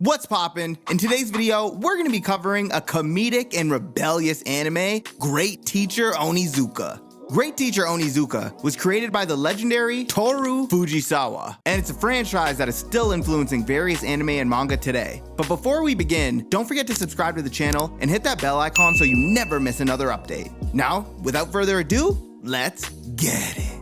What's poppin'? In today's video, we're gonna be covering a comedic and rebellious anime, Great Teacher Onizuka. Great Teacher Onizuka was created by the legendary Toru Fujisawa, and it's a franchise that is still influencing various anime and manga today. But before we begin, don't forget to subscribe to the channel and hit that bell icon so you never miss another update. Now, without further ado, let's get it.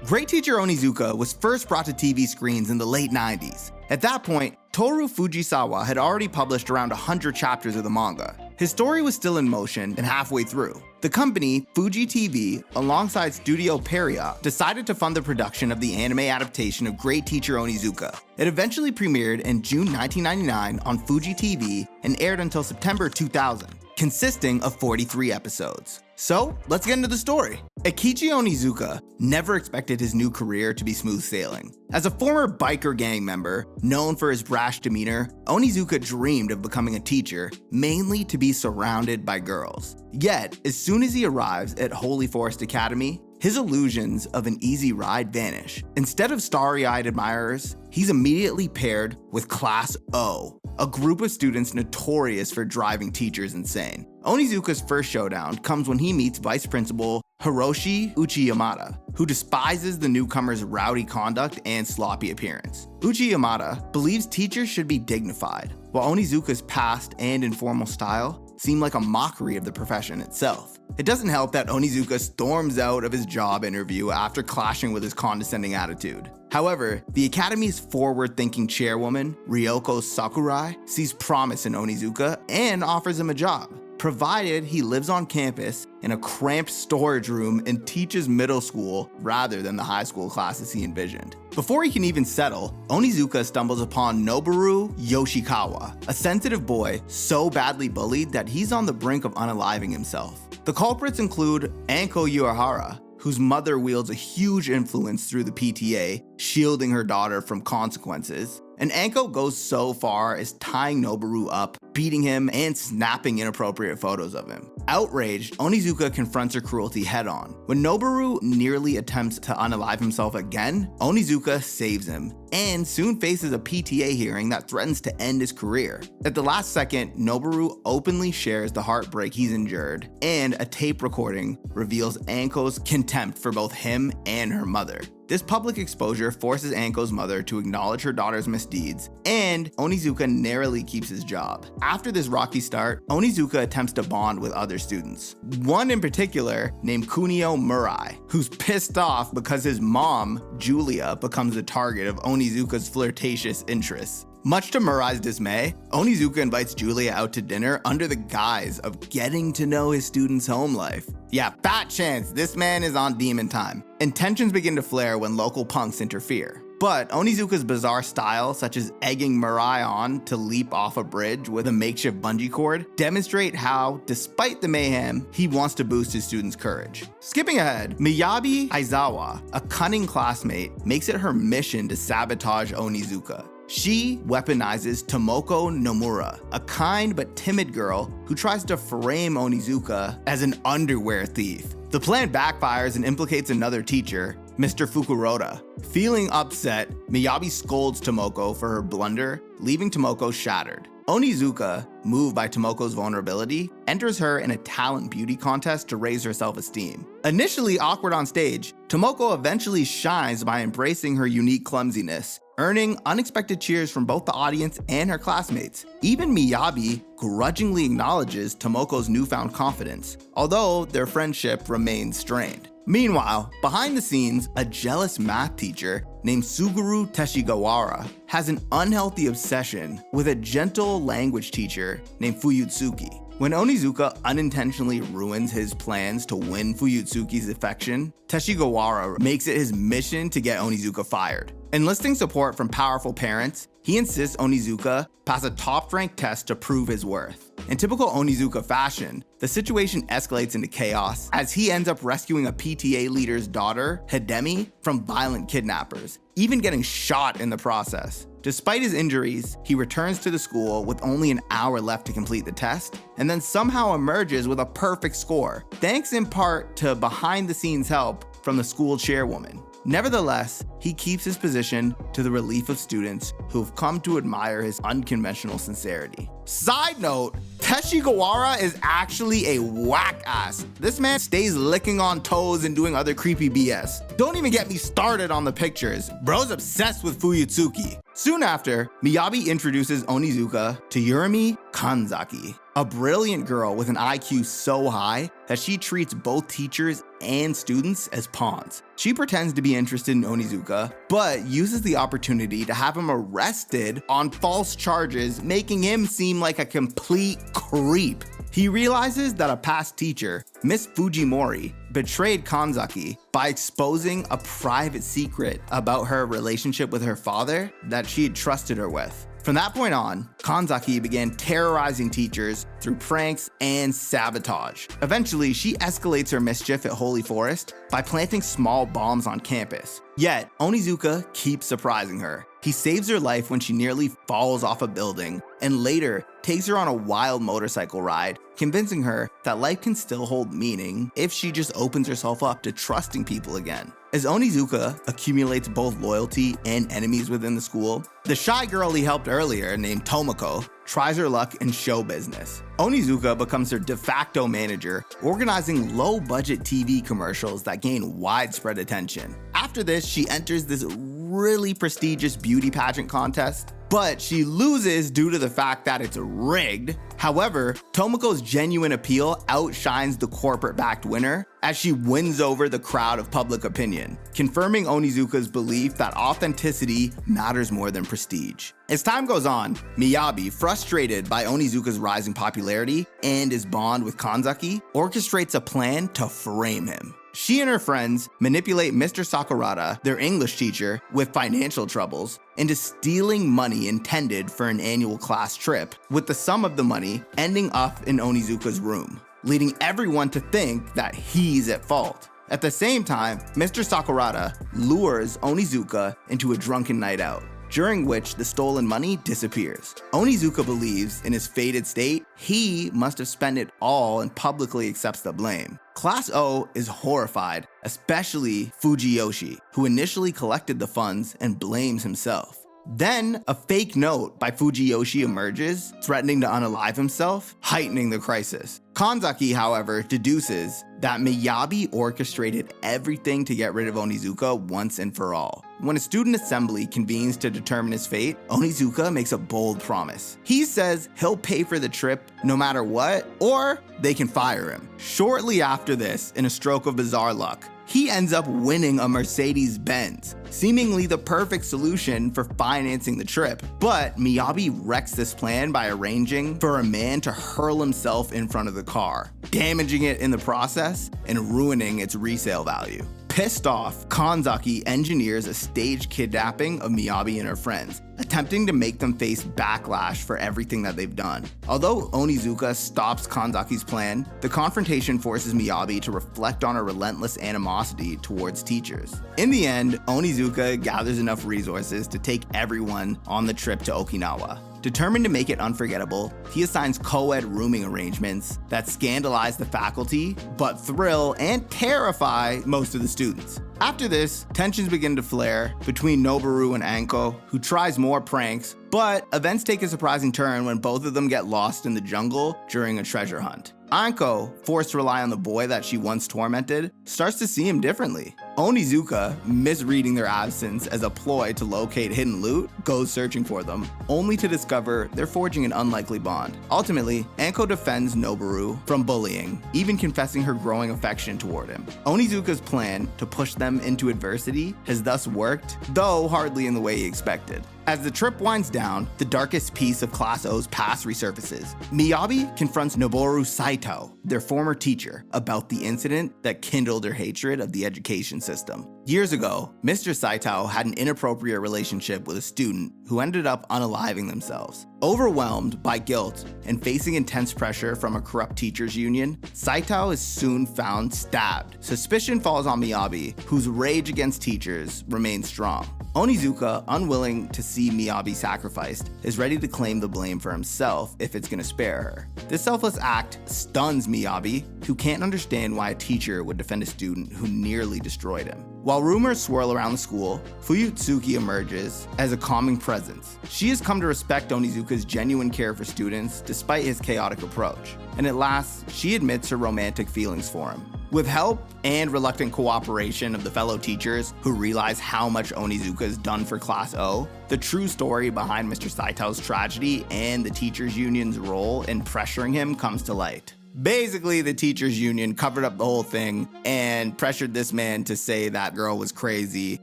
Great Teacher Onizuka was first brought to TV screens in the late 90s. At that point, Toru Fujisawa had already published around 100 chapters of the manga. His story was still in motion and halfway through. The company, Fuji TV, alongside Studio Peria, decided to fund the production of the anime adaptation of Great Teacher Onizuka. It eventually premiered in June 1999 on Fuji TV and aired until September 2000, consisting of 43 episodes. So, let's get into the story. Eikichi Onizuka never expected his new career to be smooth sailing. As a former biker gang member, known for his brash demeanor, Onizuka dreamed of becoming a teacher, mainly to be surrounded by girls. Yet, as soon as he arrives at Holy Forest Academy, his illusions of an easy ride vanish. Instead of starry-eyed admirers, he's immediately paired with Class O, a group of students notorious for driving teachers insane. Onizuka's first showdown comes when he meets Vice Principal Hiroshi Uchiyamada, who despises the newcomer's rowdy conduct and sloppy appearance. Uchiyamada believes teachers should be dignified, while Onizuka's past and informal style seem like a mockery of the profession itself. It doesn't help that Onizuka storms out of his job interview after clashing with his condescending attitude. However, the Academy's forward-thinking chairwoman, Ryoko Sakurai, sees promise in Onizuka and offers him a job, provided he lives on campus in a cramped storage room and teaches middle school rather than the high school classes he envisioned. Before he can even settle, Onizuka stumbles upon Noboru Yoshikawa, a sensitive boy so badly bullied that he's on the brink of unaliving himself. The culprits include Anko Uehara, whose mother wields a huge influence through the PTA, shielding her daughter from consequences. And Anko goes so far as tying Noboru up, beating him, and snapping inappropriate photos of him. Outraged, Onizuka confronts her cruelty head-on. When Noboru nearly attempts to unalive himself again, Onizuka saves him, and soon faces a PTA hearing that threatens to end his career. At the last second, Noboru openly shares the heartbreak he's endured, and a tape recording reveals Anko's contempt for both him and her mother. This public exposure forces Anko's mother to acknowledge her daughter's misdeeds, and Onizuka narrowly keeps his job. After this rocky start, Onizuka attempts to bond with other students. One in particular, named Kunio Murai, who's pissed off because his mom, Julia, becomes the target of Onizuka's flirtatious interests. Much to Murai's dismay, Onizuka invites Julia out to dinner under the guise of getting to know his student's home life. Yeah, fat chance this man is on demon time. And tensions begin to flare when local punks interfere. But Onizuka's bizarre style, such as egging Murai on to leap off a bridge with a makeshift bungee cord, demonstrate how, despite the mayhem, he wants to boost his students' courage. Skipping ahead, Miyabi Aizawa, a cunning classmate, makes it her mission to sabotage Onizuka. She weaponizes Tomoko Nomura, a kind but timid girl who tries to frame Onizuka as an underwear thief. The plan backfires and implicates another teacher, Mr. Fukuroda. Feeling upset, Miyabi scolds Tomoko for her blunder, leaving Tomoko shattered. Onizuka, moved by Tomoko's vulnerability, enters her in a talent beauty contest to raise her self-esteem. Initially awkward on stage, Tomoko eventually shines by embracing her unique clumsiness, earning unexpected cheers from both the audience and her classmates. Even Miyabi grudgingly acknowledges Tomoko's newfound confidence, although their friendship remains strained. Meanwhile, behind the scenes, a jealous math teacher named Suguru Teshigawara has an unhealthy obsession with a gentle language teacher named Fuyutsuki. When Onizuka unintentionally ruins his plans to win Fuyutsuki's affection, Teshigawara makes it his mission to get Onizuka fired. Enlisting support from powerful parents, he insists Onizuka pass a top-ranked test to prove his worth. In typical Onizuka fashion, the situation escalates into chaos as he ends up rescuing a PTA leader's daughter, Hidemi, from violent kidnappers, even getting shot in the process. Despite his injuries, he returns to the school with only an hour left to complete the test, and then somehow emerges with a perfect score, thanks in part to behind-the-scenes help from the school chairwoman. Nevertheless, he keeps his position to the relief of students who have come to admire his unconventional sincerity. Side note, Teshigawa is actually a whack-ass. This man stays licking on toes and doing other creepy BS. Don't even get me started on the pictures. Bro's obsessed with Fuyutsuki. Soon after, Miyabi introduces Onizuka to Yurimi Kanzaki, a brilliant girl with an IQ so high that she treats both teachers and students as pawns. She pretends to be interested in Onizuka, but uses the opportunity to have him arrested on false charges, making him seem like a complete creep. He realizes that a past teacher, Miss Fujimori, betrayed Kanzaki by exposing a private secret about her relationship with her father that she had trusted her with. From that point on, Kanzaki began terrorizing teachers through pranks and sabotage. Eventually, she escalates her mischief at Holy Forest by planting small bombs on campus. Yet, Onizuka keeps surprising her. He saves her life when she nearly falls off a building, and later takes her on a wild motorcycle ride, convincing her that life can still hold meaning if she just opens herself up to trusting people again. As Onizuka accumulates both loyalty and enemies within the school, the shy girl he helped earlier, named Tomoko, tries her luck in show business. Onizuka becomes her de facto manager, organizing low-budget TV commercials that gain widespread attention. After this, she enters this really prestigious beauty pageant contest, but she loses due to the fact that it's rigged. However, Tomoko's genuine appeal outshines the corporate-backed winner as she wins over the crowd of public opinion, confirming Onizuka's belief that authenticity matters more than prestige. As time goes on, Miyabi, frustrated by Onizuka's rising popularity and his bond with Kanzaki, orchestrates a plan to frame him. She and her friends manipulate Mr. Sakurada, their English teacher, with financial troubles, into stealing money intended for an annual class trip, with the sum of the money ending up in Onizuka's room, leading everyone to think that he's at fault. At the same time, Mr. Sakurada lures Onizuka into a drunken night out, during which the stolen money disappears. Onizuka believes in his faded state, he must have spent it all and publicly accepts the blame. Class O is horrified, especially Fujiyoshi, who initially collected the funds and blames himself. Then, a fake note by Fujiyoshi emerges, threatening to unalive himself, heightening the crisis. Kanzaki, however, deduces that Miyabi orchestrated everything to get rid of Onizuka once and for all. When a student assembly convenes to determine his fate, Onizuka makes a bold promise. He says he'll pay for the trip no matter what, or they can fire him. Shortly after this, in a stroke of bizarre luck, he ends up winning a Mercedes-Benz, seemingly the perfect solution for financing the trip. But Miyabi wrecks this plan by arranging for a man to hurl himself in front of the car, damaging it in the process and ruining its resale value. Pissed off, Kanzaki engineers a staged kidnapping of Miyabi and her friends, attempting to make them face backlash for everything that they've done. Although Onizuka stops Kanzaki's plan, the confrontation forces Miyabi to reflect on her relentless animosity towards teachers. In the end, Onizuka gathers enough resources to take everyone on the trip to Okinawa. Determined to make it unforgettable, he assigns co-ed rooming arrangements that scandalize the faculty, but thrill and terrify most of the students. After this, tensions begin to flare between Noboru and Anko, who tries more pranks, but events take a surprising turn when both of them get lost in the jungle during a treasure hunt. Anko, forced to rely on the boy that she once tormented, starts to see him differently. Onizuka, misreading their absence as a ploy to locate hidden loot, goes searching for them, only to discover they're forging an unlikely bond. Ultimately, Anko defends Noboru from bullying, even confessing her growing affection toward him. Onizuka's plan to push them into adversity has thus worked, though hardly in the way he expected. As the trip winds down, the darkest piece of Class O's past resurfaces. Miyabi confronts Noboru Saito, their former teacher, about the incident that kindled her hatred of the education system. Years ago, Mr. Saito had an inappropriate relationship with a student who ended up unaliving themselves. Overwhelmed by guilt and facing intense pressure from a corrupt teachers union, Saito is soon found stabbed. Suspicion falls on Miyabi, whose rage against teachers remains strong. Onizuka, unwilling to see Miyabi sacrificed, is ready to claim the blame for himself if it's gonna spare her. This selfless act stuns Miyabi, who can't understand why a teacher would defend a student who nearly destroyed him. While rumors swirl around the school, Fuyutsuki emerges as a calming presence. She has come to respect Onizuka's genuine care for students despite his chaotic approach, and at last, she admits her romantic feelings for him. With help and reluctant cooperation of the fellow teachers who realize how much Onizuka has done for Class O, the true story behind Mr. Saito's tragedy and the teachers union's role in pressuring him comes to light. Basically, the teachers union covered up the whole thing and pressured this man to say that girl was crazy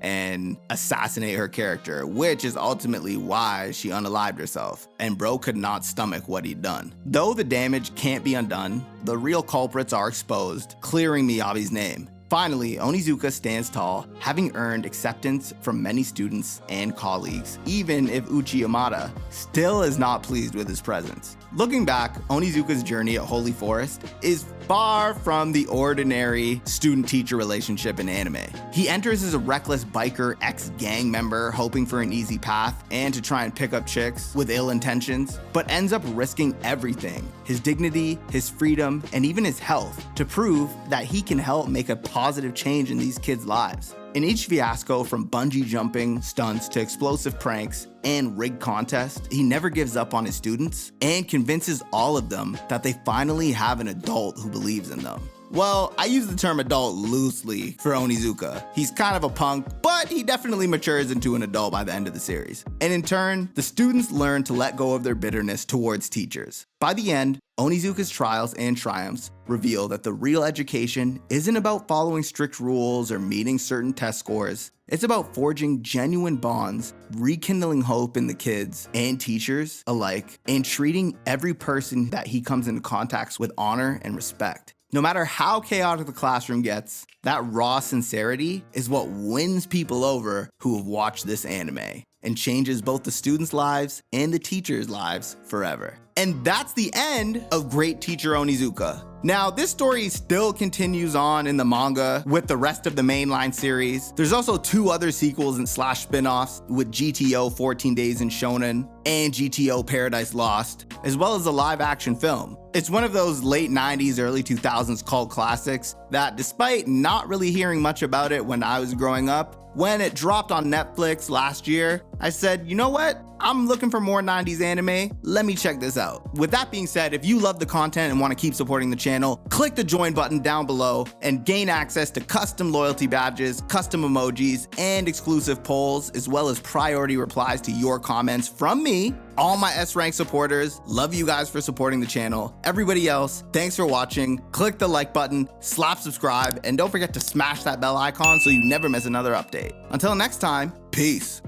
and assassinate her character, which is ultimately why she unalived herself, and bro could not stomach what he'd done. Though the damage can't be undone, the real culprits are exposed, clearing Miyabi's name. Finally, Onizuka stands tall, having earned acceptance from many students and colleagues, even if Uchi Yamada still is not pleased with his presence. Looking back, Onizuka's journey at Holy Forest is far from the ordinary student-teacher relationship in anime. He enters as a reckless biker ex-gang member hoping for an easy path and to try and pick up chicks with ill intentions, but ends up risking everything, his dignity, his freedom, and even his health, to prove that he can help make a positive change in these kids' lives. In each fiasco, from bungee jumping stunts to explosive pranks and rigged contests, he never gives up on his students and convinces all of them that they finally have an adult who believes in them. Well, I use the term adult loosely for Onizuka. He's kind of a punk, but he definitely matures into an adult by the end of the series. And in turn, the students learn to let go of their bitterness towards teachers. By the end, Onizuka's trials and triumphs reveal that the real education isn't about following strict rules or meeting certain test scores. It's about forging genuine bonds, rekindling hope in the kids and teachers alike, and treating every person that he comes into contact with honor and respect. No matter how chaotic the classroom gets, that raw sincerity is what wins people over who have watched this anime and changes both the students' lives and the teachers' lives forever. And that's the end of Great Teacher Onizuka. Now, this story still continues on in the manga with the rest of the mainline series. There's also 2 other sequels and / spin-offs with GTO 14 Days in Shonen and GTO Paradise Lost, as well as a live-action film. It's one of those late 90s, early 2000s cult classics that, despite not really hearing much about it when I was growing up, when it dropped on Netflix last year, I said, you know what? I'm looking for more 90s anime. Let me check this out. With that being said, if you love the content and want to keep supporting the channel, click the join button down below and gain access to custom loyalty badges, custom emojis, and exclusive polls, as well as priority replies to your comments from me. All my S-Rank supporters, love you guys for supporting the channel. Everybody else, thanks for watching. Click the like button, slap subscribe, and don't forget to smash that bell icon so you never miss another update. Until next time, peace.